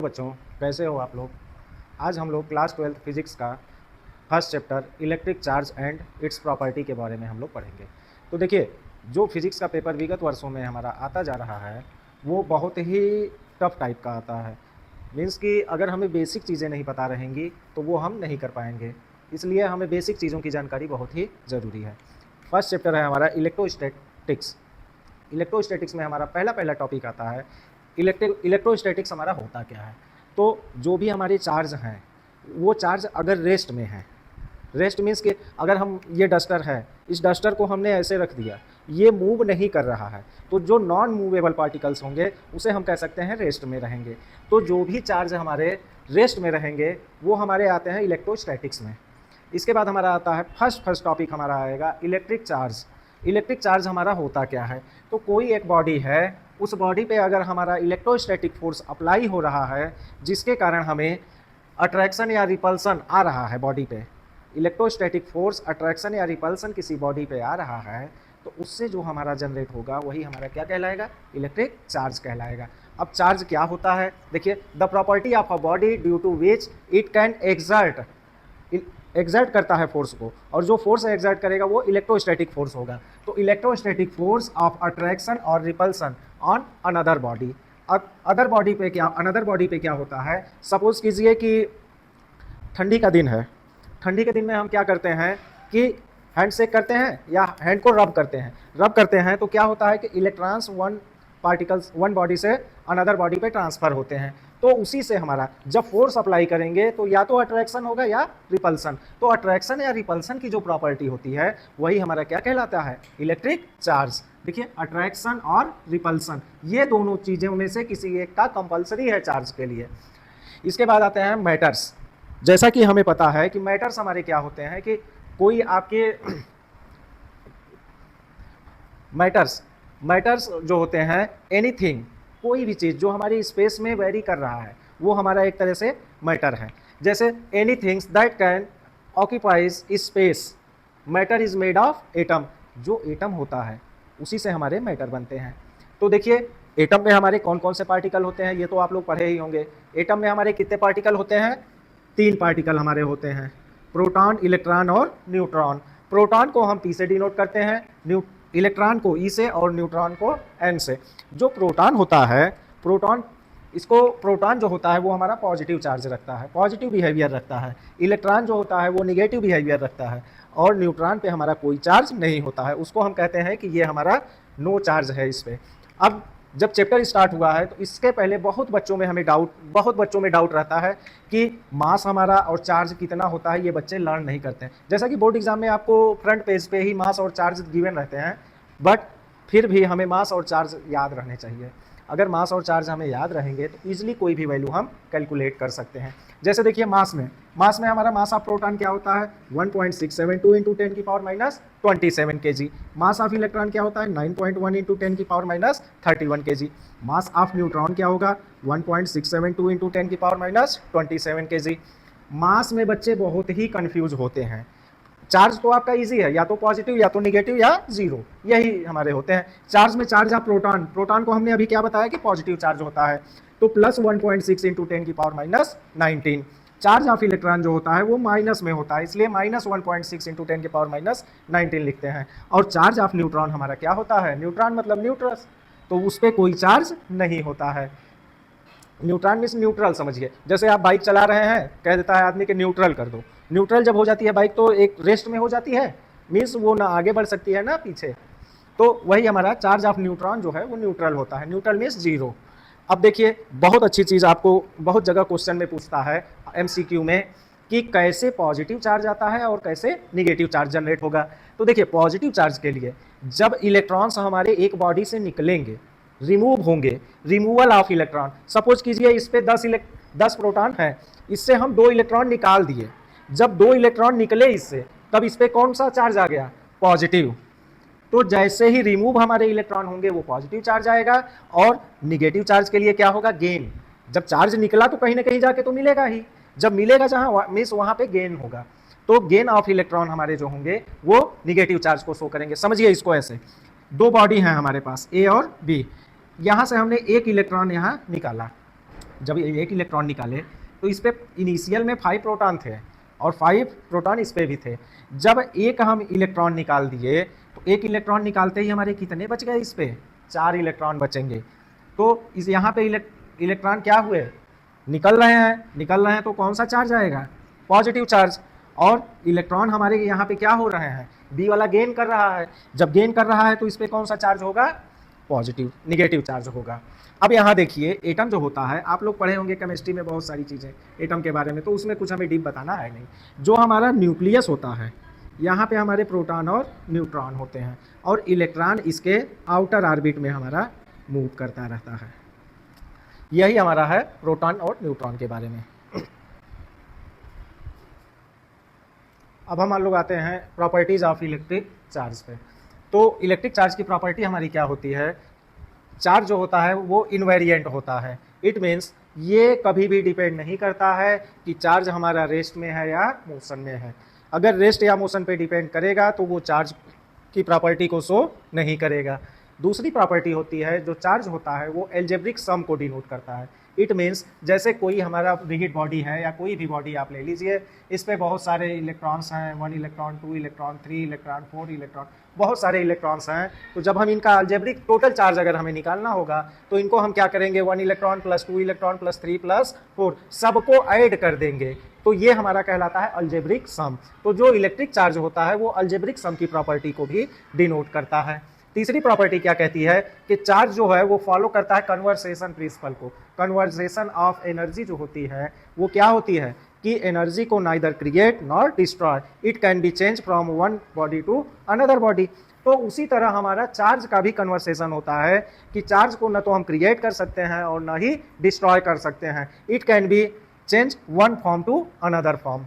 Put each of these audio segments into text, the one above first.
बच्चों, कैसे हो आप लोग। आज हम लोग क्लास 12 फिजिक्स का first chapter electric charge and it's property के बारे में हम लोग पढ़ेंगे। तो देखिए, जो फिजिक्स का पेपर विगत वर्षों में हमारा आता जा रहा है वो बहुत ही टफ टाइप का आता है। मीन्स कि अगर हमें बेसिक चीज़ें नहीं पता रहेंगी तो वो हम नहीं कर पाएंगे, इसलिए हमें बेसिक चीज़ों की जानकारी बहुत ही ज़रूरी है। फर्स्ट चैप्टर है हमारा इलेक्ट्रोस्टैटिक्स। इलेक्ट्रोस्टैटिक्स में हमारा पहला टॉपिक आता है इलेक्ट्रोस्टैटिक्स हमारा होता क्या है। तो जो भी हमारे चार्ज हैं वो चार्ज अगर रेस्ट में है, रेस्ट मीन्स कि अगर हम ये डस्टर है, इस डस्टर को हमने ऐसे रख दिया, ये मूव नहीं कर रहा है, तो जो नॉन मूवेबल पार्टिकल्स होंगे उसे हम कह सकते हैं रेस्ट में रहेंगे। तो जो भी चार्ज हमारे रेस्ट में रहेंगे वो हमारे आते हैं इलेक्ट्रोस्टैटिक्स में। इसके बाद हमारा आता है फर्स्ट टॉपिक हमारा आएगा इलेक्ट्रिक चार्ज। इलेक्ट्रिक चार्ज हमारा होता क्या है। तो कोई एक बॉडी है, उस बॉडी पे अगर हमारा इलेक्ट्रोस्टैटिक फोर्स अप्लाई हो रहा है जिसके कारण हमें अट्रैक्शन या रिपल्सन आ रहा है बॉडी पे, इलेक्ट्रोस्टैटिक फोर्स अट्रैक्शन या रिपल्सन किसी बॉडी पे आ रहा है, तो उससे जो हमारा जनरेट होगा वही हमारा क्या कहलाएगा, इलेक्ट्रिक चार्ज कहलाएगा। अब चार्ज क्या होता है, देखिए, the property of a body due to which it can exert करता है फोर्स को, और जो फोर्स एग्जर्ट करेगा वो इलेक्ट्रोस्टैटिक फोर्स होगा। तो इलेक्ट्रोस्टैटिक फोर्स ऑफ अट्रैक्शन और repulsion on another body. Another body पे क्या होता है, सपोज कीजिए कि ठंडी का दिन है, ठंडी के दिन में हम क्या करते हैं कि हैंड शेक करते हैं या हैंड को रब करते हैं तो क्या होता है कि इलेक्ट्रॉन्स वन बॉडी से अनदर बॉडी पे ट्रांसफ़र होते हैं। तो उसी से हमारा जब फोर्स अप्लाई करेंगे तो या तो अट्रैक्शन होगा या रिपल्सन। तो अट्रैक्शन या रिपल्सन की जो प्रॉपर्टी होती है वही हमारा क्या कहलाता है, इलेक्ट्रिक चार्ज। देखिए, अट्रैक्शन और रिपल्सन ये दोनों चीज़ों में से किसी एक का कंपलसरी है चार्ज के लिए। इसके बाद आते हैं मैटर्स। जैसा कि हमें पता है कि मैटर्स हमारे क्या होते हैं कि कोई आपके मैटर्स जो होते हैं, एनीथिंग, कोई भी चीज़ जो हमारी स्पेस में वेरी कर रहा है वो हमारा एक तरह से मैटर है। जैसे anythings that can occupies space, matter is made of atom. जो एटम होता है उसी से हमारे मैटर बनते हैं। तो देखिए, एटम में हमारे कौन कौन से पार्टिकल होते हैं ये तो आप लोग पढ़े ही होंगे। एटम में हमारे कितने पार्टिकल होते हैं, 3 पार्टिकल हमारे होते हैं, प्रोटॉन, इलेक्ट्रॉन और न्यूट्रॉन। प्रोटॉन को हम P से डिनोट करते हैं, इलेक्ट्रॉन को E से और न्यूट्रॉन को N से। जो प्रोटॉन होता है, प्रोटॉन जो होता है वो हमारा पॉजिटिव चार्ज रखता है, पॉजिटिव बिहेवियर रखता है। इलेक्ट्रॉन जो होता है वो निगेटिव बिहेवियर रखता है, और न्यूट्रॉन पे हमारा कोई चार्ज नहीं होता है, उसको हम कहते हैं कि ये हमारा नो चार्ज है इस पर। अब जब चैप्टर स्टार्ट हुआ है तो इसके पहले बहुत बच्चों में डाउट रहता है कि मास हमारा और चार्ज कितना होता है, ये बच्चे लर्न नहीं करते हैं। जैसा कि बोर्ड एग्जाम में आपको फ्रंट पेज पे ही मास और चार्ज गिवन रहते हैं, बट फिर भी हमें मास और चार्ज याद रहने चाहिए। अगर मास और चार्ज हमें याद रहेंगे तो ईजिली कोई भी वैल्यू हम कैलकुलेट कर सकते हैं। जैसे देखिए, मास में हमारा मास ऑफ प्रोटॉन क्या होता है, 1.672 इंटू 10 की power minus 27 kg। Mass of electron क्या होता है, 9.1 इंटू 10 की power minus 31 kg। Mass of neutron क्या होगा, 1.672 इंटू 10 की पावर माइनस 27 kg। मास में बच्चे बहुत ही कन्फ्यूज होते हैं। चार्ज तो आपका इजी है, या तो पॉजिटिव या तो निगेटिव या जीरो, यही हमारे होते हैं। चार्ज में चार्ज ऑफ प्रोटॉन को हमने अभी क्या बताया कि पॉजिटिव चार्ज होता है, तो प्लस 1.6 इंटू 10 की power minus 19। Charge of electron जो होता है वो माइनस में होता है, इसलिए माइनस 1.6 इंटू 10 की पावर माइनस 19 लिखते हैं। और चार्ज ऑफ न्यूट्रॉन हमारा क्या होता है, न्यूट्रॉन मतलब न्यूट्रस, तो उस पर कोई चार्ज नहीं होता है। न्यूट्रॉन मीन्स न्यूट्रल समझिए। जैसे आप बाइक चला रहे हैं, कह देता है आदमी कि न्यूट्रल कर दो। न्यूट्रल जब हो जाती है बाइक तो एक रेस्ट में हो जाती है, मीन्स वो ना आगे बढ़ सकती है ना पीछे। तो वही हमारा चार्ज ऑफ न्यूट्रॉन जो है वो न्यूट्रल होता है, न्यूट्रल मीन्स जीरो। अब देखिए, बहुत अच्छी चीज़ आपको बहुत जगह क्वेश्चन में पूछता है MCQ में कि कैसे पॉजिटिव चार्ज आता है और कैसे निगेटिव चार्ज जनरेट होगा। तो देखिए, पॉजिटिव चार्ज के लिए जब इलेक्ट्रॉन्स हमारे एक बॉडी से निकलेंगे, रिमूव होंगे, रिमूवल ऑफ इलेक्ट्रॉन, सपोज कीजिए इस पे 10 प्रोटॉन है, इससे हम 2 इलेक्ट्रॉन निकाल दिए। जब 2 इलेक्ट्रॉन निकले इससे, तब इस पे कौन सा चार्ज आ गया, पॉजिटिव। तो जैसे ही रिमूव हमारे इलेक्ट्रॉन होंगे वो पॉजिटिव चार्ज आएगा, और निगेटिव चार्ज के लिए क्या होगा, गेन। जब चार्ज निकला तो कहीं ना कहीं जाके तो मिलेगा ही, जब मिलेगा जहां मीन्स वहां पे गेन होगा। तो गेन ऑफ इलेक्ट्रॉन हमारे जो होंगे वो निगेटिव चार्ज को शो करेंगे। समझिए इसको ऐसे, 2 बॉडी हैं हमारे पास, A और B। यहाँ से हमने 1 इलेक्ट्रॉन यहाँ निकाला, जब ये 8 इलेक्ट्रॉन निकाले तो इस पे इनिशियल में 5 प्रोटॉन थे और 5 प्रोटॉन इस पे भी थे। जब एक हम इलेक्ट्रॉन निकाल दिए तो एक इलेक्ट्रॉन निकालते ही हमारे कितने बच गए, इस पे 4 इलेक्ट्रॉन बचेंगे। तो इस यहाँ पे इलेक्ट्रॉन क्या हुए, निकल रहे हैं तो कौन सा चार्ज आएगा, पॉजिटिव चार्ज। और इलेक्ट्रॉन हमारे यहाँ पे क्या हो रहे हैं, बी वाला गेन कर रहा है। जब गेन कर रहा है तो इस पे कौन सा चार्ज होगा, पॉजिटिव, निगेटिव चार्ज होगा। अब यहाँ देखिए एटम जो होता है, आप लोग पढ़े होंगे केमिस्ट्री में बहुत सारी चीज़ें एटम के बारे में, तो उसमें कुछ हमें डीप बताना है नहीं। जो हमारा न्यूक्लियस होता है, यहाँ पे हमारे प्रोटॉन और न्यूट्रॉन होते हैं और इलेक्ट्रॉन इसके आउटर ऑर्बिट में हमारा मूव करता रहता है। यही हमारा है प्रोटॉन और न्यूट्रॉन के बारे में। अब हम लोग आते हैं प्रॉपर्टीज ऑफ इलेक्ट्रिक चार्ज पे। तो इलेक्ट्रिक चार्ज की प्रॉपर्टी हमारी क्या होती है, चार्ज जो होता है वो इनवेरिएंट होता है। इट मीन्स ये कभी भी डिपेंड नहीं करता है कि चार्ज हमारा रेस्ट में है या मोशन में है। अगर रेस्ट या मोशन पे डिपेंड करेगा तो वो चार्ज की प्रॉपर्टी को शो नहीं करेगा। दूसरी प्रॉपर्टी होती है, जो चार्ज होता है वो एल्जेब्रिक सम को डिनोट करता है। इट मीन्स जैसे कोई हमारा रिजिड बॉडी है या कोई भी बॉडी आप ले लीजिए, इस पे बहुत सारे इलेक्ट्रॉन्स हैं, 1 इलेक्ट्रॉन, 2 इलेक्ट्रॉन, 3 इलेक्ट्रॉन, 4 इलेक्ट्रॉन, बहुत सारे इलेक्ट्रॉन्स हैं। तो जब हम इनका अलजेब्रिक टोटल चार्ज अगर हमें निकालना होगा तो इनको हम क्या करेंगे, 1 electron plus 2 electron plus 3 plus 4 सबको ऐड कर देंगे। तो ये हमारा कहलाता है अलजेब्रिक सम। तो जो इलेक्ट्रिक चार्ज होता है वो अलजेब्रिक सम की प्रॉपर्टी को भी डिनोट करता है। तीसरी प्रॉपर्टी क्या कहती है कि चार्ज जो है वो फॉलो करता है कन्वर्सेशन प्रिंसिपल को। कन्वर्सेशन ऑफ एनर्जी जो होती है वो क्या होती है कि एनर्जी को neither create nor destroy, it can be change from one body to another body. तो उसी तरह हमारा चार्ज का भी कन्वर्सेशन होता है कि चार्ज को न तो हम क्रिएट कर सकते हैं और न ही डिस्ट्रॉय कर सकते हैं। It can be change one form to another form.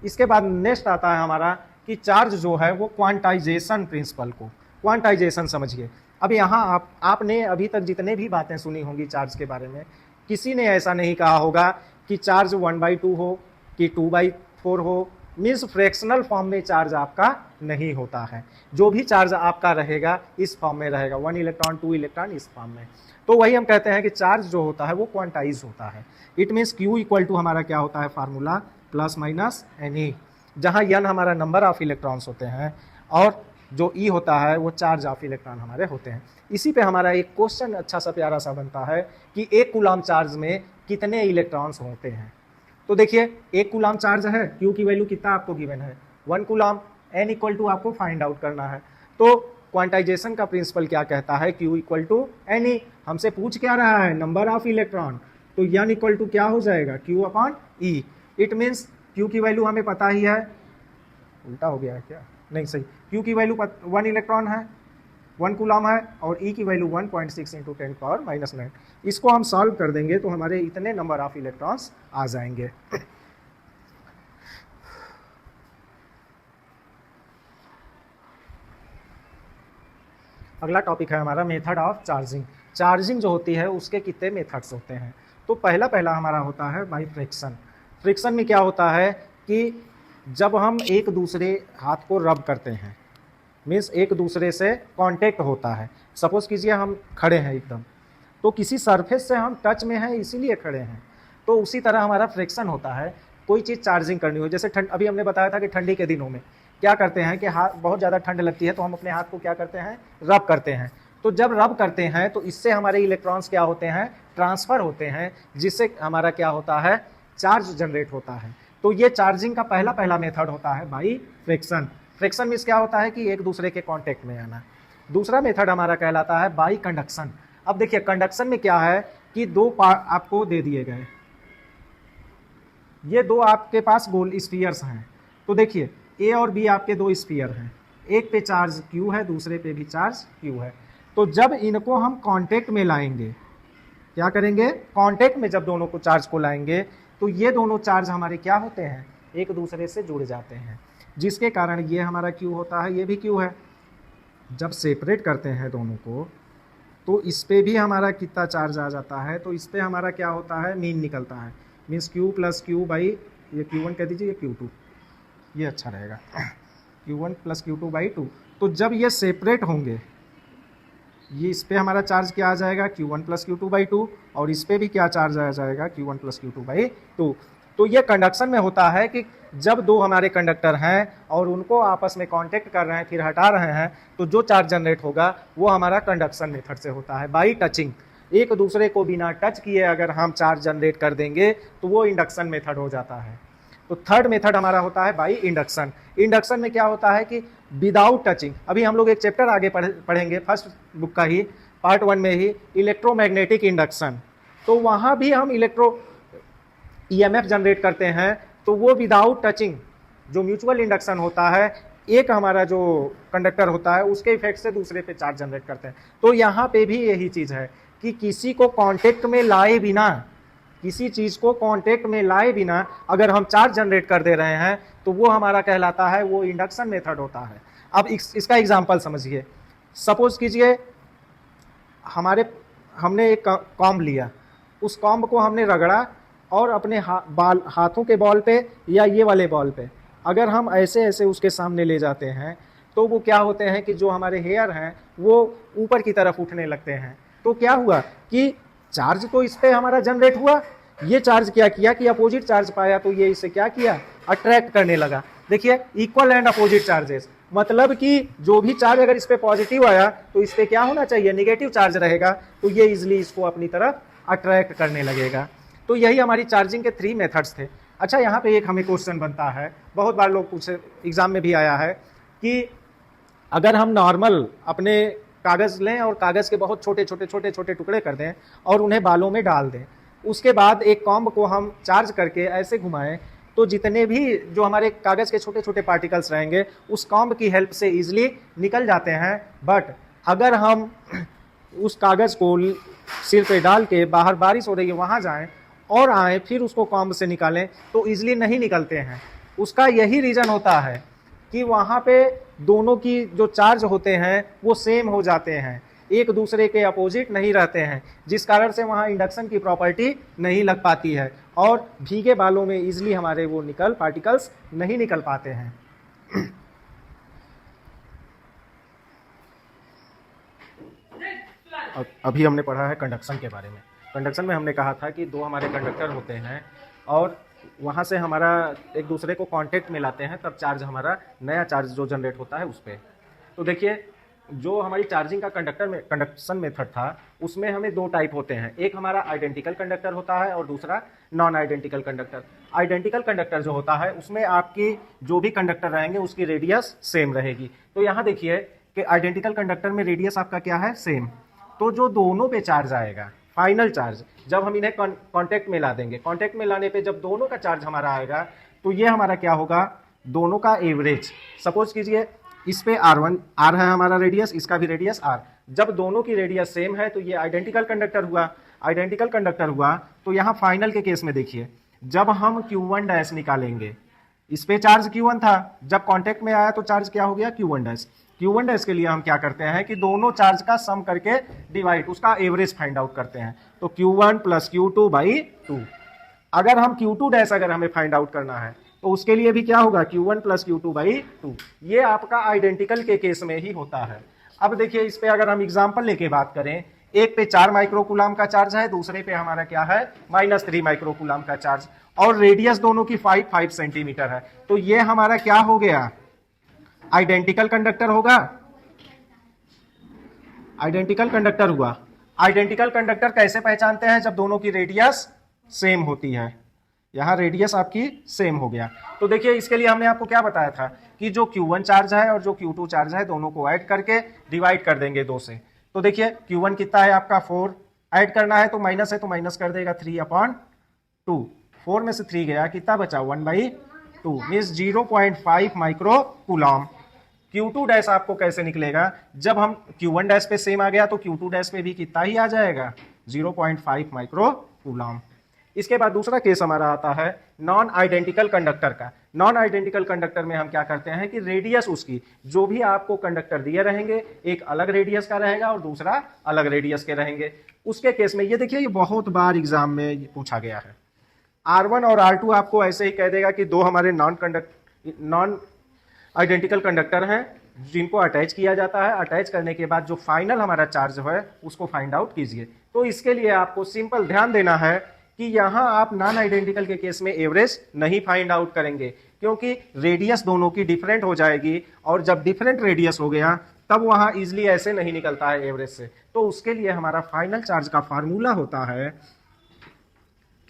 इसके बाद नेक्स्ट आता है हमारा कि चार्ज जो है वो क्वांटाइजेशन प्रिंसिपल को, क्वांटाइजेशन समझिए। अब यहाँ आपने अभी तक जितने भी बातें सुनी होंगी चार्ज के बारे में, किसी ने ऐसा नहीं कहा होगा कि चार्ज 1/2 हो कि 2/4 हो। मीन्स फ्रैक्शनल फॉर्म में चार्ज आपका नहीं होता है। जो भी चार्ज आपका रहेगा इस फॉर्म में रहेगा, 1 इलेक्ट्रॉन 2 इलेक्ट्रॉन इस फॉर्म में। तो वही हम कहते हैं कि चार्ज जो होता है वो क्वांटाइज होता है। It means Q equal to हमारा क्या होता है फार्मूला, प्लस माइनस NE, जहाँ N हमारा नंबर ऑफ इलेक्ट्रॉन्स होते हैं और जो E होता है वो चार्ज ऑफ इलेक्ट्रॉन हमारे होते हैं। इसी पे हमारा एक क्वेश्चन अच्छा सा प्यारा सा बनता है कि 1 कूलम चार्ज में कितने इलेक्ट्रॉन्स होते हैं। तो देखिए 1 कूलम चार्ज है, Q की वैल्यू कितना आपको गिवन है 1 कूलम, N इक्वल टू आपको फाइंड आउट करना है। तो क्वांटाइजेशन का प्रिंसिपल क्या कहता है, Q इक्वल टू NE। हमसे पूछ क्या रहा है, नंबर ऑफ इलेक्ट्रॉन, तो N इक्वल टू क्या हो जाएगा, Q upon E। It means Q की वैल्यू हमें पता ही है, उल्टा हो गया है क्या, नहीं सही, Q की वैल्यू 1 इलेक्ट्रॉन है, 1 कूलम है और E की वैल्यू 1.6 × 10⁻⁹। इसको हम सॉल्व कर देंगे तो हमारे इतने नंबर ऑफ इलेक्ट्रॉन्स आ जाएंगे। अगला टॉपिक है हमारा मेथड ऑफ चार्जिंग। चार्जिंग जो होती है उसके कितने मेथड्स होते हैं। तो पहला हमारा होता है बाई फ्रिक्शन। फ्रिक्शन में क्या होता है कि जब हम एक दूसरे हाथ को रब करते हैं, मीन्स एक दूसरे से कांटेक्ट होता है। सपोज कीजिए हम खड़े हैं एकदम, तो किसी सरफेस से हम टच में हैं इसीलिए खड़े हैं, तो उसी तरह हमारा फ्रिक्शन होता है। कोई चीज़ चार्जिंग करनी हो, जैसे ठंड, अभी हमने बताया था कि ठंडी के दिनों में क्या करते हैं कि हाथ बहुत ज़्यादा ठंड लगती है तो हम अपने हाथ को क्या करते हैं, रब करते हैं। तो जब रब करते हैं तो इससे हमारे इलेक्ट्रॉन्स क्या होते हैं, ट्रांसफ़र होते हैं, जिससे हमारा क्या होता है, चार्ज जनरेट होता है। तो ये चार्जिंग का पहला मेथड होता है बाई फ्रिक्शन। फ्रिक्शन मीन्स क्या होता है कि एक दूसरे के कांटेक्ट में आना। दूसरा मेथड हमारा कहलाता है बाई कंडक्शन। अब देखिए कंडक्शन में क्या है कि 2 पार्ट आपको दे दिए गए, ये 2 आपके पास गोल स्फीयर्स हैं। तो देखिए A और B आपके 2 स्फीयर हैं, एक पे चार्ज Q है, दूसरे पे भी चार्ज Q है। तो जब इनको हम कांटेक्ट में लाएंगे, क्या करेंगे, कांटेक्ट में जब दोनों को चार्ज को लाएंगे तो ये दोनों चार्ज हमारे क्या होते हैं, एक दूसरे से जुड़ जाते हैं, जिसके कारण ये हमारा Q होता है, ये भी Q है। जब सेपरेट करते हैं दोनों को तो इस पे भी हमारा कितना चार्ज आ जाता है, तो इस पे हमारा क्या होता है, मीन निकलता है। Means Q plus Q by, ये Q1 कह दीजिए, ये Q2, ये अच्छा रहेगा, Q1 प्लस Q2 बाई 2। तो जब ये सेपरेट होंगे ये इस पे हमारा चार्ज क्या आ जाएगा Q1 प्लस Q2 बाई 2, और इस पे भी क्या चार्ज आ जाएगा Q1 प्लस Q2 बाई 2। तो ये कंडक्शन में होता है कि जब दो हमारे कंडक्टर हैं और उनको आपस में कांटेक्ट कर रहे हैं फिर हटा रहे हैं, तो जो चार्ज जनरेट होगा वो हमारा कंडक्शन मेथड से होता है, बाई टचिंग। एक दूसरे को बिना टच किए अगर हम चार्ज जनरेट कर देंगे तो वो इंडक्शन मेथड हो जाता है। तो थर्ड मेथड हमारा होता है बाई इंडक्शन। इंडक्शन में क्या होता है कि विदाउट टचिंग, अभी हम लोग एक चैप्टर आगे पढ़ेंगे फर्स्ट बुक का ही पार्ट 1 में ही, इलेक्ट्रोमैग्नेटिक इंडक्शन। तो वहाँ भी हम ईएमएफ जनरेट करते हैं, तो वो विदाउट टचिंग जो म्यूचुअल इंडक्शन होता है, एक हमारा जो कंडक्टर होता है उसके इफेक्ट से दूसरे पे चार्ज जनरेट करते हैं। तो यहाँ पे भी यही चीज़ है कि किसी को कांटेक्ट में लाए बिना, किसी चीज़ को कांटेक्ट में लाए बिना अगर हम चार्ज जनरेट कर दे रहे हैं तो वो हमारा कहलाता है, वो इंडक्शन मेथड होता है। अब इसका एग्जांपल समझिए। सपोज कीजिए हमने एक कॉम्ब लिया, उस कॉम्ब को हमने रगड़ा और अपने हाथों के बॉल पे या ये वाले बॉल पे अगर हम ऐसे ऐसे उसके सामने ले जाते हैं तो वो क्या होते हैं कि जो हमारे हेयर हैं वो ऊपर की तरफ उठने लगते हैं। तो क्या हुआ कि चार्ज तो इस पे हमारा जनरेट हुआ, ये चार्ज क्या किया कि अपोजिट चार्ज पाया, तो ये इसे क्या किया, अट्रैक्ट करने लगा। देखिए इक्वल एंड अपोजिट चार्जेस, मतलब कि जो भी चार्ज अगर इस पे पॉजिटिव आया तो इस पे क्या होना चाहिए, नेगेटिव चार्ज रहेगा, तो ये इजिली इसको अपनी तरफ अट्रैक्ट करने लगेगा। तो यही हमारी चार्जिंग के 3 मेथड्स थे। अच्छा, यहाँ पे एक हमें क्वेश्चन बनता है, बहुत बार लोग पूछे, एग्जाम में भी आया है कि अगर हम नॉर्मल अपने कागज़ लें और कागज़ के बहुत छोटे छोटे टुकड़े कर दें और उन्हें बालों में डाल दें, उसके बाद एक कॉम्ब को हम चार्ज करके ऐसे घुमाएं, तो जितने भी जो हमारे कागज़ के छोटे छोटे पार्टिकल्स रहेंगे उस कॉम्ब की हेल्प से ईजिली निकल जाते हैं। बट अगर हम उस कागज़ को सिर पे डाल के बाहर बारिश हो रही है वहाँ जाएं और आए फिर उसको कॉम्ब से निकालें तो ईजिली नहीं निकलते हैं। उसका यही रीज़न होता है कि वहाँ पे दोनों की जो चार्ज होते हैं वो सेम हो जाते हैं, एक दूसरे के अपोजिट नहीं रहते हैं, जिस कारण से वहाँ इंडक्शन की प्रॉपर्टी नहीं लग पाती है और भीगे बालों में ईजिली हमारे वो पार्टिकल्स नहीं निकल पाते हैं। अभी हमने पढ़ा है कंडक्शन के बारे में। कंडक्शन में हमने कहा था कि दो हमारे कंडक्टर होते हैं और वहाँ से हमारा एक दूसरे को कांटेक्ट में लाते हैं, तब चार्ज हमारा नया चार्ज जो जनरेट होता है उस पर। तो देखिए जो हमारी चार्जिंग का कंडक्शन मेथड था उसमें हमें 2 टाइप होते हैं, एक हमारा आइडेंटिकल कंडक्टर होता है और दूसरा non identical conductor. Identical conductor जो होता है उसमें आपकी जो भी कंडक्टर रहेंगे उसकी रेडियस सेम रहेगी। तो यहाँ देखिए कि आइडेंटिकल कंडक्टर में रेडियस आपका क्या है, सेम। तो जो दोनों पे चार्ज आएगा, फाइनल चार्ज, जब हम इन्हें कांटेक्ट में ला देंगे, कांटेक्ट में लाने पे जब दोनों का चार्ज हमारा आएगा तो ये हमारा क्या होगा, दोनों का एवरेज। सपोज कीजिए इस पे R है हमारा रेडियस, इसका भी रेडियस R, जब दोनों की रेडियस सेम है तो ये आइडेंटिकल कंडक्टर हुआ। आइडेंटिकल कंडक्टर हुआ तो यहाँ फाइनल के केस में देखिए जब हम Q1 डैश निकालेंगे, इस पे चार्ज Q1 था, जब कांटेक्ट में आया तो चार्ज क्या हो गया, Q1 डैश। Q1 डैश के लिए हम क्या करते हैं कि दोनों चार्ज का सम करके डिवाइड, उसका एवरेज फाइंड आउट करते हैं। तो Q1 प्लस Q2 बाई 2। अगर हम Q2 डैश अगर हमें फाइंड आउट करना है तो उसके लिए भी क्या होगा, Q1 प्लस Q2 बाई 2। ये आपका आइडेंटिकल के केस में ही होता है। अब देखिए इस पे अगर हम एग्जाम्पल लेके बात करें, एक पे 4 माइक्रोकूलम का चार्ज है, दूसरे पे हमारा क्या है, -3 माइक्रोकूलम का चार्ज, और रेडियस दोनों की 5 सेंटीमीटर है। तो ये हमारा क्या हो गया, आइडेंटिकल कंडक्टर होगा, आइडेंटिकल कंडक्टर हुआ। आइडेंटिकल कंडक्टर कैसे पहचानते हैं, जब दोनों की रेडियस सेम होती है। यहाँ रेडियस आपकी सेम हो गया। तो देखिए इसके लिए हमने आपको क्या बताया था कि जो Q1 चार्ज है और जो Q2 चार्ज है दोनों को ऐड करके डिवाइड कर देंगे 2 से। तो देखिए Q1 कितना है आपका 4, ऐड करना है तो माइनस है तो माइनस कर देगा 3/2, 4 में से 3 गया, कितना बचा 1/2, मीन्स 0.5 माइक्रोकूलम। Q2 डैश आपको कैसे निकलेगा, जब हम Q1 डैश पे सेम आ गया तो Q2 डैश पे भी कितना ही आ जाएगा, 0.5 माइक्रोकूलम। इसके बाद दूसरा केस हमारा आता है नॉन आइडेंटिकल कंडक्टर का। नॉन आइडेंटिकल कंडक्टर में हम क्या करते हैं कि रेडियस उसकी, जो भी आपको कंडक्टर दिए रहेंगे, एक अलग रेडियस का रहेगा और दूसरा अलग रेडियस के रहेंगे। उसके केस में ये देखिए, ये बहुत बार एग्जाम में पूछा गया है। R1 और R2 आपको ऐसे ही कह देगा कि दो हमारे नॉन आइडेंटिकल कंडक्टर हैं, जिनको अटैच किया जाता है, अटैच करने के बाद जो फाइनल हमारा चार्ज है उसको फाइंड आउट कीजिए। तो इसके लिए आपको सिंपल ध्यान देना है कि यहाँ आप नॉन आइडेंटिकल के केस में एवरेज नहीं फाइंड आउट करेंगे, क्योंकि रेडियस दोनों की डिफरेंट हो जाएगी, और जब डिफरेंट रेडियस हो गया तब वहां इजिली ऐसे नहीं निकलता है एवरेज से। तो उसके लिए हमारा फाइनल चार्ज का फार्मूला होता है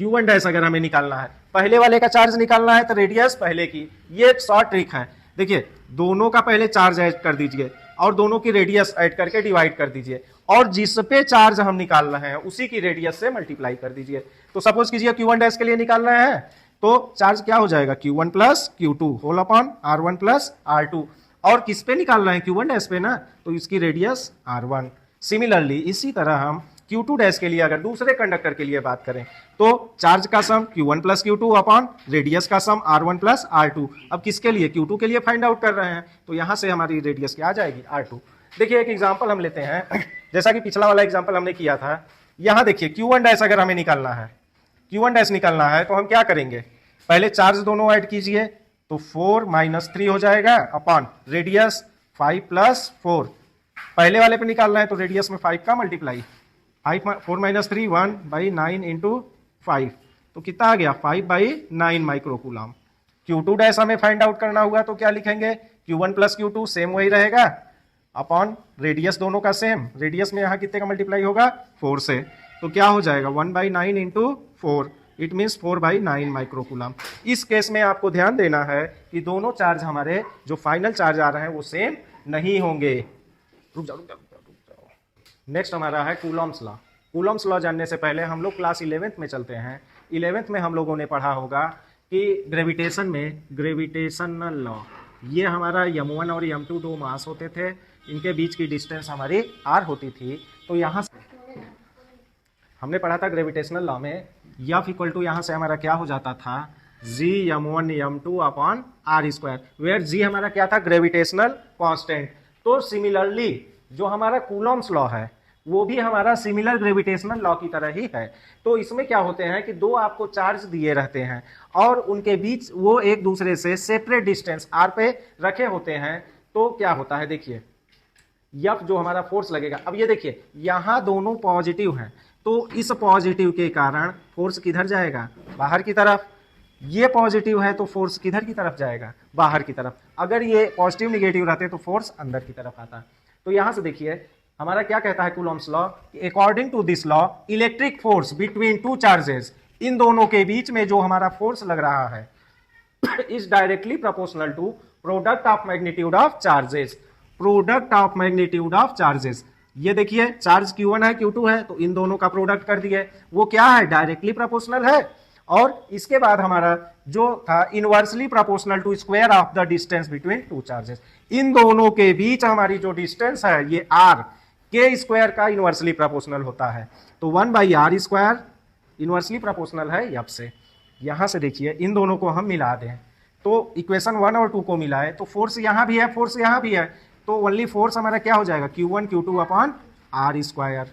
Q1 डैश। अगर हमें निकालना है, पहले वाले का चार्ज निकालना है तो रेडियस पहले की, ये एक शॉर्ट ट्रिक है। देखिए, दोनों का पहले चार्ज ऐड कर दीजिए और दोनों की रेडियस ऐड करके डिवाइड कर दीजिए, और जिस पे चार्ज हम निकाल रहे हैं उसी की रेडियस से मल्टीप्लाई कर दीजिए। तो सपोज कीजिए Q1 डैश के लिए निकालना है, तो चार्ज क्या हो जाएगा, Q1 plus Q2 whole upon R1 plus R2। और किस पे निकाल रहे हैं, Q1 डैश पे ना, तो इसकी रेडियस R1। सिमिलरली इसी तरह हम Q2 डैश के लिए अगर दूसरे कंडक्टर के लिए बात करें, तो चार्ज का सम Q1 plus Q2 upon radius का सम R1 प्लस R2। अब किसके लिए, Q2 के लिए फाइंड आउट कर रहे हैं, तो यहां से हमारी रेडियस क्या आ जाएगी, R2। देखिए एक एग्जांपल हम लेते हैं, जैसा कि पिछला वाला एग्जांपल हमने किया था। यहां देखिए Q1 डैश अगर हमें निकालना है, Q1 डैश निकालना है, तो हम क्या करेंगे, पहले चार्ज दोनों ऐड कीजिए, तो 4 माइनस 3 हो जाएगा अपॉन रेडियस 5 प्लस 4। पहले वाले पे निकालना है तो रेडियस में 5 का मल्टीप्लाई, 4 माइनस 3 1/9 इंटू 5, तो कितना आ गया, 5/9 माइक्रोकूलम। Q2 डैश हमें फाइंड आउट करना होगा, तो क्या लिखेंगे, Q1 प्लस Q2 सेम वही रहेगा अपॉन रेडियस दोनों का सेम, रेडियस में यहाँ कितने का मल्टीप्लाई होगा, 4 से, तो क्या हो जाएगा 1/9 इंटू 4, इट मीन्स 4/9 माइक्रोकूलम। इस केस में आपको ध्यान देना है कि दोनों चार्ज हमारे जो फाइनल चार्ज आ रहे हैं वो सेम नहीं होंगे। रुक जाओ। नेक्स्ट हमारा है कूलॉम्स लॉ। कूलॉम्स लॉ जानने से पहले हम लोग क्लास 11th में चलते हैं। 11th में हम लोगों ने पढ़ा होगा कि ग्रेविटेशन में ग्रेविटेशनल लॉ, ये हमारा m1 और m2 दो मास होते थे, इनके बीच की डिस्टेंस हमारी r होती थी। तो यहाँ से हमने पढ़ा था ग्रेविटेशनल लॉ में F इक्वल टू यहाँ से हमारा क्या हो जाता था, g m1 m2 upon r square, where g हमारा क्या था, ग्रेविटेशनल कांस्टेंट। तो सिमिलरली जो हमारा कूलॉम्स लॉ है वो भी हमारा सिमिलर ग्रेविटेशनल लॉ की तरह ही है। तो इसमें क्या होते हैं कि दो आपको चार्ज दिए रहते हैं और उनके बीच वो एक दूसरे से सेपरेट डिस्टेंस r पे रखे होते हैं। तो क्या होता है, देखिए F जो हमारा फोर्स लगेगा, अब ये देखिए यहाँ दोनों पॉजिटिव हैं, तो इस पॉजिटिव के कारण फोर्स किधर जाएगा, बाहर की तरफ। ये पॉजिटिव है तो फोर्स किधर की तरफ जाएगा, बाहर की तरफ। अगर ये पॉजिटिव निगेटिव रहते तो फोर्स अंदर की तरफ आता। तो यहां से देखिए हमारा क्या कहता है Coulomb's law, according to this law electric force between two charges, इन दोनों के बीच में जो हमारा फोर्स लग रहा है is directly proportional to product of magnitude of charges. Product of magnitude of charges, ये देखिए चार्ज Q1 है Q2 है, तो इन दोनों का प्रोडक्ट कर दिए, वो क्या है, डायरेक्टली प्रोपोर्शनल है। और इसके बाद हमारा जो था inversely proportional to square of the distance between two charges, इन दोनों के बीच हमारी जो डिस्टेंस है ये r के स्क्वायर का इनवर्सली प्रोपोर्शनल होता है। तो 1/r स्क्वायर इनवर्सली प्रोपोर्शनल है F से। यहां से देखिए इन दोनों को हम मिला दें, तो इक्वेशन 1 और 2 को मिलाए तो फोर्स यहां भी है, फोर्स यहां भी है, तो ओनली फोर्स हमारा क्या हो जाएगा, Q1 Q2 upon r square,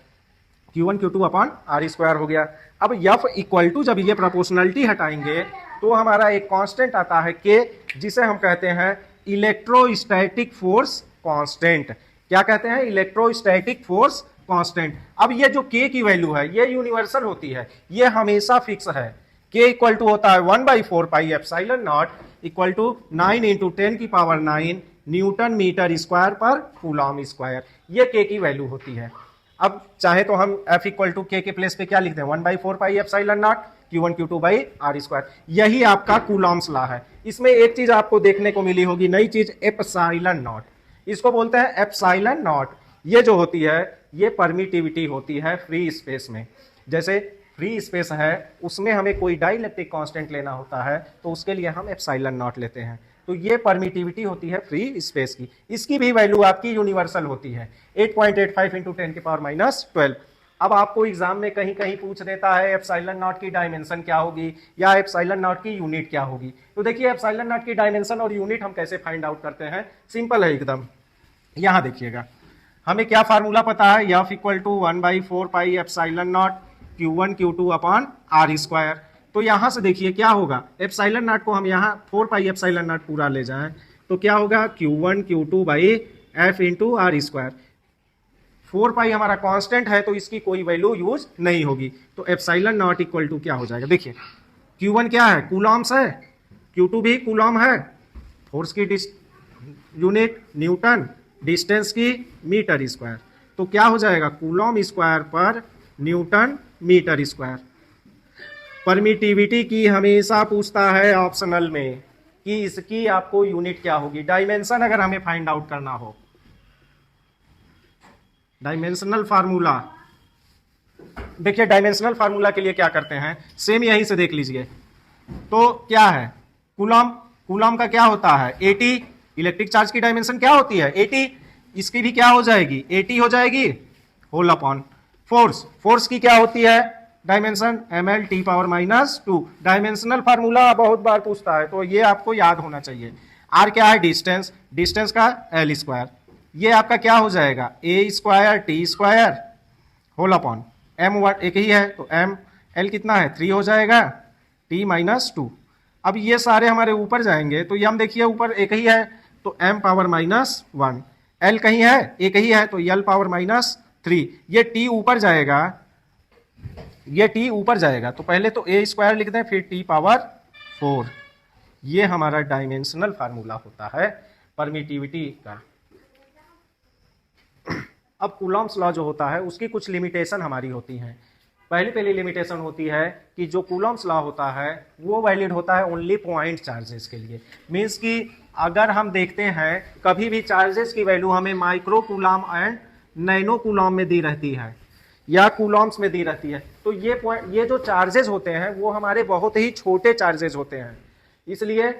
Q1 Q2 upon r square हो गया। अब F इक्वल टू जब ये प्रोपोर्शनलिटी हटाएंगे तो हमारा एक कांस्टेंट आता है K, जिसे हम कहते हैं इलेक्ट्रोस्टैटिक फोर्स कांस्टेंट। क्या कहते हैं, इलेक्ट्रोस्टैटिक फोर्स कांस्टेंट। अब ये जो K की वैल्यू है ये यूनिवर्सल होती है, ये हमेशा फिक्स है। K इक्वल टू होता है 1/4 pi epsilon naught equal to 9 into 10 की पावर 9 न्यूटन मीटर स्क्वायर पर कूलॉम स्क्वायर, ये K की वैल्यू होती है। अब चाहे तो हम F इक्वल टू K के प्लेस पे क्या लिखते हैं, 1/4 pi epsilon naught Q1 Q2 by r square. यही आपका कूलॉम्स लॉ है। इसमें एक चीज आपको देखने को मिली होगी, नई चीज, एप्सिलॉन नॉट, इसको बोलते हैं एप्सिलॉन नॉट। ये जो होती है ये परमिटिविटी होती है फ्री स्पेस में। जैसे फ्री स्पेस है उसमें हमें कोई डाइलेक्ट्रिक कांस्टेंट लेना होता है तो उसके लिए हम एप्सिलॉन नॉट लेते हैं। तो ये परमिटिविटी होती है फ्री स्पेस की। इसकी भी वैल्यू आपकी यूनिवर्सल होती है 8.85 इंटू 10 की पावर -12। अब आपको एग्जाम में कहीं कहीं पूछ देता है एप्सिलॉन नॉट की डायमेंशन क्या होगी या एप्सिलॉन नॉट की यूनिट क्या होगी। तो देखिए एप्सिलॉन नॉट की डायमेंशन और यूनिट हम कैसे फाइंड आउट करते हैं, सिंपल है एकदम। यहां देखिएगा हमें क्या फार्मूला पता है, F equal to 1/4 pi epsilon naught Q1 Q2 upon r square. तो यहां से देखिए क्या होगा, एप्सिलॉन नॉट को हम यहाँ 4 पाई एप्सिलॉन नॉट पूरा ले जाएं तो क्या होगा Q1 Q2 by F into R square. 4 pi हमारा कांस्टेंट है तो इसकी कोई वैल्यू यूज नहीं होगी, तो एप्सिलॉन नॉट इक्वल टू क्या हो जाएगा, देखिए Q1 क्या है, कूलॉम्स है, Q2 भी कूलॉम है, फोर्स की यूनिट न्यूटन, डिस्टेंस की मीटर स्क्वायर, तो क्या हो जाएगा कूलॉम स्क्वायर पर न्यूटन मीटर स्क्वायर। परमिटिविटी की हमेशा पूछता है ऑप्शनल में कि इसकी आपको यूनिट क्या होगी, डायमेंशन अगर हमें फाइंड आउट करना हो, डायमेंशनल फार्मूला। देखिए डायमेंशनल फार्मूला के लिए क्या करते हैं, सेम यहीं से देख लीजिए, तो क्या है कूलॉम, कूलॉम का क्या होता है 80, इलेक्ट्रिक चार्ज की डायमेंशन क्या होती है 80, इसकी भी क्या हो जाएगी 80 हो जाएगी, होल अपॉन फोर्स, फोर्स की क्या होती है dimension ml t power -2। Dimensional formula बहुत बार पूछता है तो ये आपको याद होना चाहिए। r क्या है डिस्टेंस, डिस्टेंस का l स्क्वायर, ये आपका क्या हो जाएगा a square t square whole upon m1 एक ही है तो m l कितना है 3 हो जाएगा t -2। अब ये सारे हमारे ऊपर जाएंगे तो ये हम देखिए ऊपर एक ही है तो m पावर -1, l कहीं है एक ही है तो l पावर -3, ये t ऊपर जाएगा, ये t ऊपर जाएगा तो पहले तो a स्क्वायर लिख दें फिर t पावर 4, ये हमारा डायमेंशनल फार्मूला होता है परमिटिविटी का। अब कूलॉम्स लॉ जो होता है उसकी कुछ लिमिटेशन हमारी होती हैं। पहली लिमिटेशन होती है कि जो कूलॉम्स लॉ होता है वो वैलिड होता है ओनली पॉइंट चार्जेस के लिए, मीन्स कि अगर हम देखते हैं कभी भी चार्जेस की वैल्यू हमें micro Coulomb and nano Coulomb में दी रहती है या कूलॉम्स में दी रहती है, तो ये जो चार्जेस होते हैं वो हमारे बहुत ही छोटे चार्जेस होते हैं, इसलिए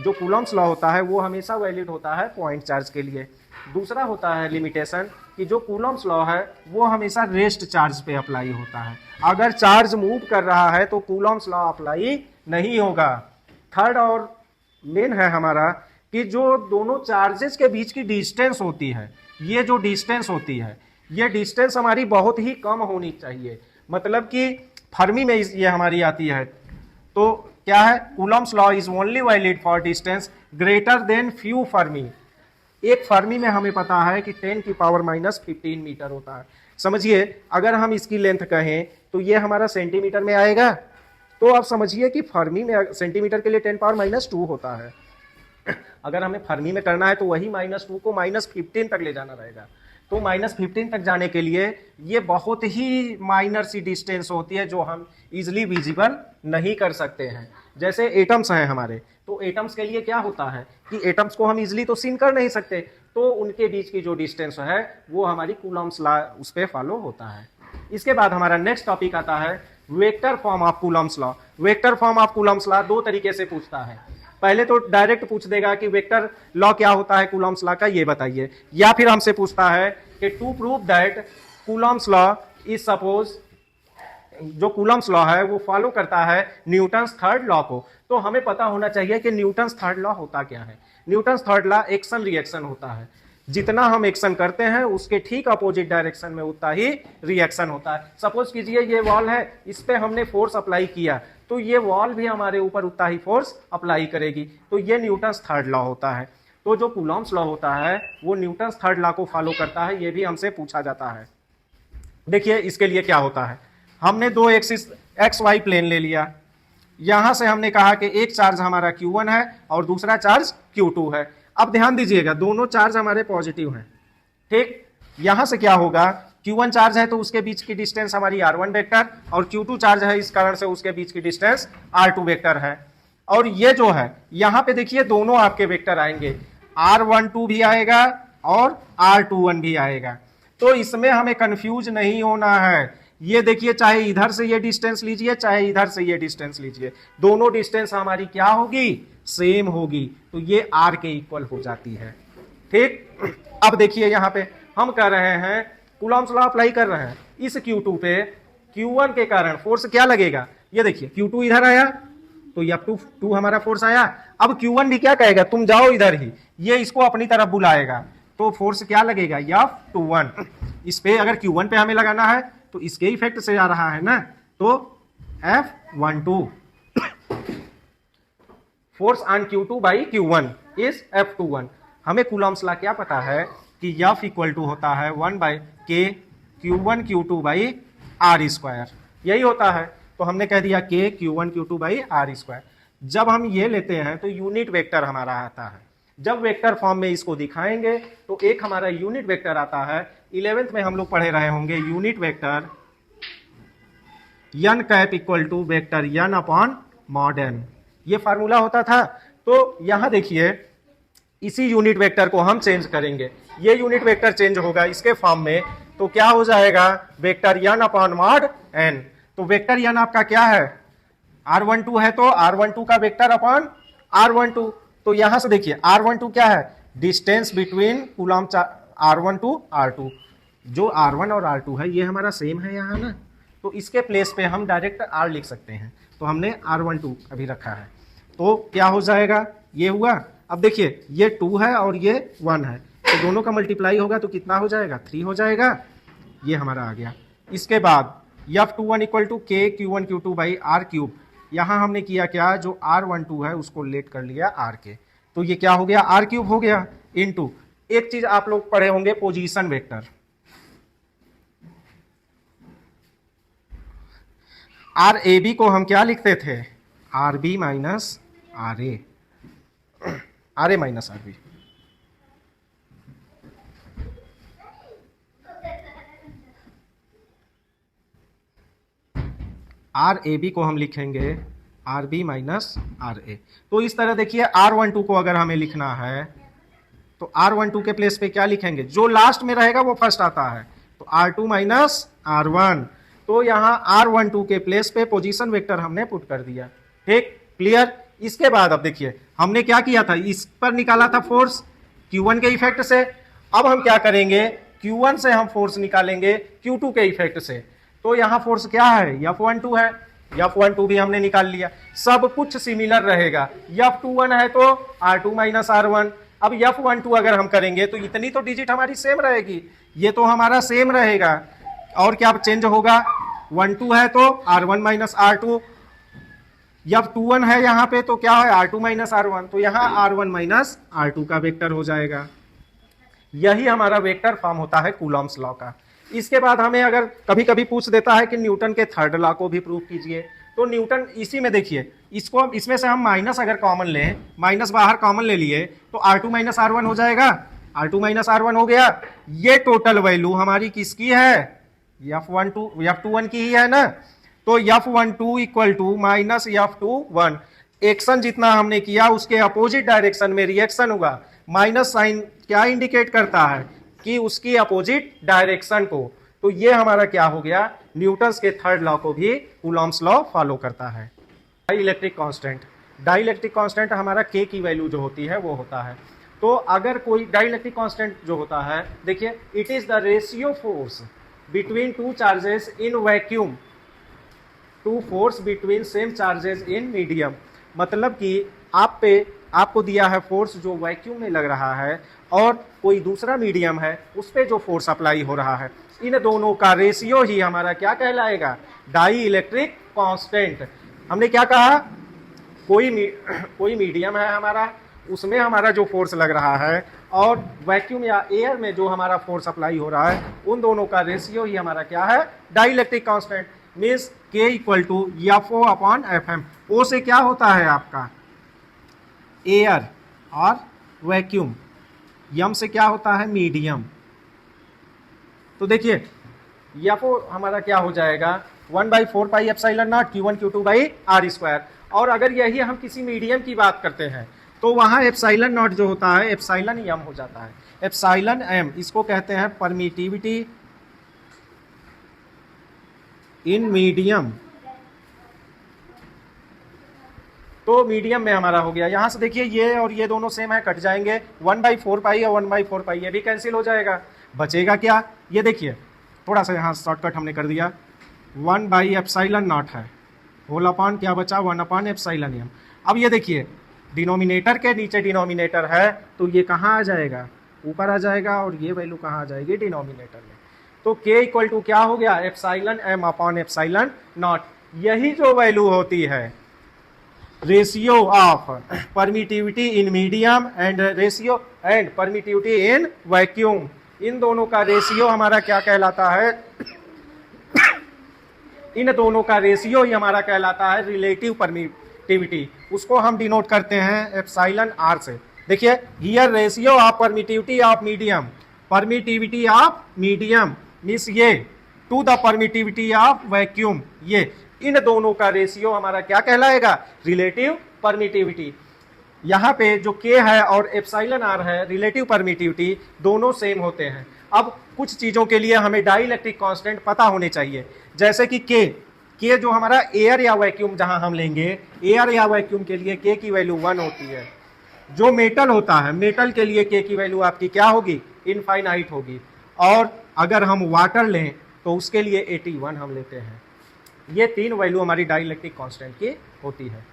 जो कूलॉम्स लॉ होता है वो हमेशा वैलिड होता है पॉइंट चार्ज के लिए। दूसरा होता है लिमिटेशन कि जो कूलॉम्स लॉ है वो हमेशा रेस्ट चार्ज पे अप्लाई होता है, अगर चार्ज मूव कर रहा है तो कूलॉम्स लॉ अप्लाई नहीं होगा। थर्ड और मेन है हमारा कि जो दोनों चार्जेस के बीच की डिस्टेंस होती है, ये जो डिस्टेंस होती है ये डिस्टेंस हमारी बहुत ही कम होनी चाहिए, मतलब कि फर्मी में ये हमारी आती है, तो क्या है Coulomb's law is only valid for distance greater than few Fermi. एक फर्मी में हमें पता है कि 10 की पावर -15 मीटर होता है, समझिए अगर हम इसकी लेंथ कहें तो ये हमारा सेंटीमीटर में आएगा, तो आप समझिए कि फर्मी में सेंटीमीटर के लिए 10 पावर -2 होता है, अगर हमें फर्मी में करना है तो वही -2 को -15 तक ले जाना रहेगा, तो -15 तक जाने के लिए ये बहुत ही माइनर सी डिस्टेंस होती है जो हम इजिली विजिबल नहीं कर सकते हैं। जैसे एटम्स हैं हमारे, तो एटम्स के लिए क्या होता है कि एटम्स को हम इजिली तो सीन कर नहीं सकते, तो उनके बीच की जो डिस्टेंस है वो हमारी कूलॉम्स लॉ उस पर फॉलो होता है। इसके बाद हमारा नेक्स्ट टॉपिक आता है vector form of Coulomb's law. Vector form of Coulomb's law दो तरीके से पूछता है, पहले तो डायरेक्ट पूछ देगा कि वेक्टर लॉ क्या होता है कूलॉम्स लॉ का ये बताइए, या फिर हमसे पूछता है कि to prove that Coulomb's law is suppose, जो कूलॉम्स लॉ है वो फॉलो करता है न्यूटन्स थर्ड लॉ को, तो हमें पता होना चाहिए कि न्यूटन्स थर्ड लॉ होता क्या है। Newton's third law action reaction होता है, जितना हम एक्शन करते हैं उसके ठीक अपोजिट डायरेक्शन में उतना ही रिएक्शन होता है। सपोज कीजिए ये वॉल है, इस पे हमने फोर्स अप्लाई किया तो ये वॉल भी हमारे ऊपर उतना ही फोर्स अप्लाई करेगी, तो ये न्यूटन्स थर्ड लॉ होता है। तो जो कूलॉम्स लॉ होता है वो न्यूटन्स थर्ड लॉ को फॉलो करता है, ये भी हमसे पूछा जाता है। देखिए इसके लिए क्या होता है, हमने दो एक्सिस एक्स वाई प्लेन ले लिया, यहां से हमने कहा कि एक चार्ज हमारा Q1 है और दूसरा चार्ज Q2 है। अब ध्यान दीजिएगा दोनों चार्ज हमारे पॉजिटिव हैं, ठीक। यहां से क्या होगा, Q1 चार्ज है तो उसके बीच की डिस्टेंस हमारी R1 वेक्टर, और Q2 चार्ज है इस कारण से उसके बीच की डिस्टेंस R2 वेक्टर है। और ये जो है यहां पे देखिए दोनों आपके वेक्टर आएंगे, R12 भी आएगा और R21 भी आएगा, तो इसमें हमें कंफ्यूज नहीं होना है। ये देखिए चाहे इधर से ये डिस्टेंस लीजिए चाहे इधर से ये डिस्टेंस लीजिए, दोनों डिस्टेंस हमारी क्या होगी, सेम होगी, तो ये R के इक्वल हो जाती है, ठीक। अब देखिए यहाँ पे हम कर रहे हैं कूलॉम्स लॉ अप्लाई कर रहे हैं, इस Q2 पे Q1 के कारण फोर्स क्या लगेगा, ये देखिए Q2 इधर आया तो F2 हमारा फोर्स आया, अब Q1 भी क्या कहेगा तुम जाओ इधर ही, ये इसको अपनी तरफ बुलाएगा, तो फोर्स क्या लगेगा F21। इस पे अगर Q1 पे हमें लगाना है तो इसके इफेक्ट से आ रहा है ना, तो F12। Force on Q2 by Q1 is F21। हमें कूलम्स लॉ क्या पता है कि F इक्वल टू होता है 1 बाई के Q1 Q2 by R square, यही होता है। तो हमने कह दिया के Q1 Q2 by R square. जब हम ये लेते हैं तो यूनिट वेक्टर हमारा आता है। जब वेक्टर फॉर्म में इसको दिखाएंगे तो एक हमारा यूनिट वेक्टर आता है। 11th में हम लोग पढ़े रहे होंगे unit vector n cap equal to vector n upon mod n, ये फार्मूला होता था। तो यहां देखिए इसी यूनिट वेक्टर को हम चेंज करेंगे, ये यूनिट वेक्टर चेंज होगा इसके फॉर्म में, तो क्या हो जाएगा vector n upon mod n। तो वेक्टर n आपका क्या है r12 है, तो r12 का वेक्टर अपॉन r12। तो यहां से देखिए r12 क्या है distance between coulomb r1 to r2, जो r1 और r2 है ये हमारा सेम है यहाँ ना, तो इसके प्लेस पे हम डायरेक्ट r लिख सकते हैं। तो हमने r12 अभी रखा है, तो क्या हो जाएगा ये हुआ। अब देखिए ये 2 है और ये 1 है, तो दोनों का मल्टीप्लाई होगा तो कितना हो जाएगा 3 हो जाएगा, ये हमारा आ गया। इसके बाद F21 इक्वल टू के Q1 Q2 by are cube, यहाँ हमने किया क्या जो R12 है उसको लेट कर लिया R के, तो ये क्या हो गया R क्यूब हो गया इनटू एक चीज आप लोग पढ़े होंगे position vector, R A B को हम क्या लिखते थे R B minus R A, R A minus R B. R A B को हम लिखेंगे R B minus R A. तो इस तरह देखिए R12 को अगर हमें लिखना है तो R12 के प्लेस पे क्या लिखेंगे, जो लास्ट में रहेगा वो फर्स्ट आता है, तो R2 माइनस R1। तो यहाँ R12 के प्लेस पे पोजीशन वेक्टर हमने पुट कर दिया, ठीक क्लियर। इसके बाद अब देखिए हमने क्या किया था, इस पर निकाला था फोर्स Q1 के इफेक्ट से। अब हम क्या करेंगे Q1 से हम फोर्स निकालेंगे Q2 के इफेक्ट से। तो यहाँ फोर्स क्या है F12 है, F12 भी हमने निकाल लिया, सब कुछ सिमिलर रहेगा। F21 है तो R2 माइनस R1। अब F12 अगर हम करेंगे तो इतनी तो डिजिट हमारी सेम रहेगी, ये तो हमारा सेम रहेगा, और क्या चेंज होगा 1 2 है तो R1 माइनस R2, F21 है यहाँ पे तो क्या है R2 माइनस R1, तो यहाँ R1 माइनस R2 का वेक्टर हो जाएगा। यही हमारा वेक्टर फॉर्म होता है कूलम्स लॉ का। इसके बाद हमें अगर कभी कभी पूछ देता है कि न्यूटन के थर्ड लॉ को भी प्रूव कीजिए, तो न्यूटन इसी में देखिए इसको इसमें से हम माइनस अगर कॉमन लें, माइनस बाहर कॉमन ले लिए तो R2 माइनस R1 हो जाएगा, R2 माइनस R1 हो गया। ये टोटल वैल्यू हमारी किसकी है F21 की ही है ना, तो F12 equal to minus F21, action जितना हमने किया उसके अपोजिट डायरेक्शन में रिएक्शन हुआ। माइनस साइन क्या इंडिकेट करता है कि उसकी अपोजिट डायरेक्शन को, तो ये हमारा क्या हो गया न्यूटन्स के थर्ड लॉ को भी कूलम्स लॉ फॉलो करता है। डाइलेक्ट्रिक कांस्टेंट, डाइलेक्ट्रिक कांस्टेंट हमारा k की वैल्यू जो होती है वो होता है। तो अगर कोई डाइलेक्ट्रिक कांस्टेंट जो होता है देखिए it is the ratio force between two charges in vacuum to force between same charges in medium. मतलब कि आपको दिया है फोर्स जो वैक्यूम में लग रहा है और कोई दूसरा मीडियम है उस पर जो फोर्स अप्लाई हो रहा है, इन दोनों का रेशियो ही हमारा क्या कहलाएगा डाई इलेक्ट्रिक कांस्टेंट। हमने क्या कहा कोई मीडियम है हमारा, उसमें हमारा जो फोर्स लग रहा है और वैक्यूम या एयर में जो हमारा फोर्स अप्लाई हो रहा है, उन दोनों का रेशियो ही हमारा क्या है dielectric constant. Means K equal to FO upon FM। O से क्या होता है आपका एयर और वैक्यूम, M से क्या होता है मीडियम। तो देखिए FO हमारा क्या हो जाएगा 1/4 pi epsilon naught Q1 Q2 by R square. और अगर यही हम किसी मीडियम की बात करते हैं तो वहाँ एप्सिलॉन नॉट जो होता है एप्सिलॉन M हो जाता है। एप्सिलॉन M इसको कहते हैं परमिटिविटी इन मीडियम। तो मीडियम में हमारा हो गया, यहां से देखिए ये और ये दोनों सेम है, कट जाएंगे 1/4 पाई और 1/4 पाई ये भी कैंसिल हो जाएगा। बचेगा क्या, ये देखिए थोड़ा सा यहाँ शॉर्टकट हमने कर दिया, 1/ε0 है, होल अपॉन क्या बचा 1/ε। अब ये देखिए डिनोमिनेटर के नीचे डिनोमिनेटर है तो ये कहाँ आ जाएगा ऊपर आ जाएगा और ये वैल्यू कहाँ आ जाएगी डिनोमिनेटर में। तो k इक्वल टू क्या हो गया ε m अपॉन ε0। यही जो वैल्यू होती है ratio of permittivity in medium and ratio and permittivity in vacuum, इन दोनों का रेशियो हमारा क्या कहलाता है, इन दोनों का रेशियो ही हमारा कहलाता है रिलेटिव परमिटिविटी। उसको हम डिनोट करते हैं एप्सिलॉन आर से। देखिए here ratio of permittivity of medium, permittivity of medium means ये to the permittivity of vacuum, ये इन दोनों का रेशियो हमारा क्या कहलाएगा, रिलेटिव परमिटिविटी। यहाँ पे जो के है और एप्सिलॉन आर है, रिलेटिव परमिटिविटी दोनों सेम होते हैं। अब कुछ चीज़ों के लिए हमें डाइलेक्ट्रिक कांस्टेंट पता होने चाहिए, जैसे कि के जो हमारा एयर या वैक्यूम जहां हम लेंगे, एयर या वैक्यूम के लिए के की वैल्यू 1 होती है। जो मेटल होता है, मेटल के लिए के की वैल्यू आपकी क्या होगी, इनफाइनाइट होगी। और अगर हम वाटर लें तो उसके लिए 81 हम लेते हैं। ये 3 वैल्यू हमारी डाइलेक्ट्रिक कांस्टेंट की होती है।